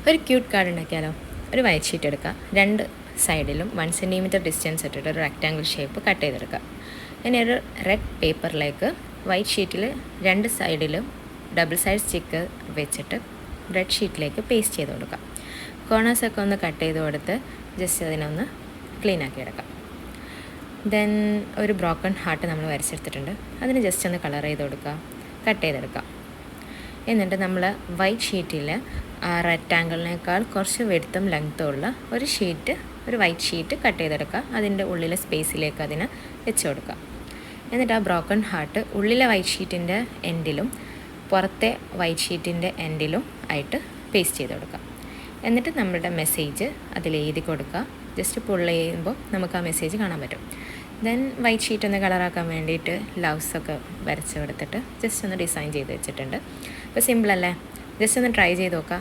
ഒരു cute card ഉണ്ടാക്കിയാലോ. ഒരു വൈറ്റ് ഷീറ്റ് എടുക്കുക, രണ്ട് സൈഡിലും 1 സെൻറ്റിമീറ്റർ ഡിസ്റ്റൻസ് ഇട്ടിട്ട് ഒരു റെക്റ്റാങ്കിൾ ഷേപ്പ് കട്ട് ചെയ്തെടുക്കുക. ഇനി ഒരു റെഡ് പേപ്പറിലേക്ക് വൈറ്റ് ഷീറ്റിൽ രണ്ട് സൈഡിലും ഡബിൾ സൈഡ് സ്റ്റിക്കർ വെച്ചിട്ട് റെഡ് ഷീറ്റിലേക്ക് പേസ്റ്റ് ചെയ്ത് കൊടുക്കുക. കോർണേഴ്സൊക്കെ ഒന്ന് കട്ട് ചെയ്ത് കൊടുത്ത് ജസ്റ്റ് അതിനൊന്ന് ക്ലീൻ ആക്കി എടുക്കാം. ദെൻ ഒരു ബ്രോക്കൺ ഹാർട്ട് നമ്മൾ വരച്ചെടുത്തിട്ടുണ്ട്, അതിന് ജസ്റ്റ് ഒന്ന് കളർ ചെയ്ത് കൊടുക്കുക, കട്ട് ചെയ്തെടുക്കാം. എന്നിട്ട് നമ്മൾ വൈറ്റ് ഷീറ്റിൽ റെക്റ്റാങ്കിളിനേക്കാൾ കുറച്ച് വെടുത്തും ലെങ്ത്തും ഉള്ള ഒരു വൈറ്റ് ഷീറ്റ് കട്ട് ചെയ്തെടുക്കുക. അതിൻ്റെ ഉള്ളിലെ സ്പേസിലേക്ക് അതിനെ വെച്ച് കൊടുക്കുക. എന്നിട്ട് ആ ബ്രോക്കൺ ഹാർട്ട് ഉള്ളിലെ വൈറ്റ് ഷീറ്റിൻ്റെ എൻഡിലും പുറത്തെ വൈറ്റ് ഷീറ്റിൻ്റെ എൻഡിലും ആയിട്ട് പേസ്റ്റ് ചെയ്ത് കൊടുക്കുക. എന്നിട്ട് നമ്മുടെ മെസ്സേജ് അതിൽ എഴുതി കൊടുക്കുക. ജസ്റ്റ് പുള്ള് ചെയ്യുമ്പോൾ നമുക്ക് ആ മെസ്സേജ് കാണാൻ പറ്റും. ദെൻ വൈറ്റ് ഷീറ്റ് ഒന്ന് കളറാക്കാൻ വേണ്ടിയിട്ട് ലവ്സൊക്കെ വരച്ച് കൊടുത്തിട്ട് ജസ്റ്റ് ഒന്ന് ഡിസൈൻ ചെയ്ത് വെച്ചിട്ടുണ്ട്. അപ്പോൾ സിമ്പിളല്ലേ, ജസ്റ്റ് ഒന്ന് ട്രൈ ചെയ്ത് നോക്കുക.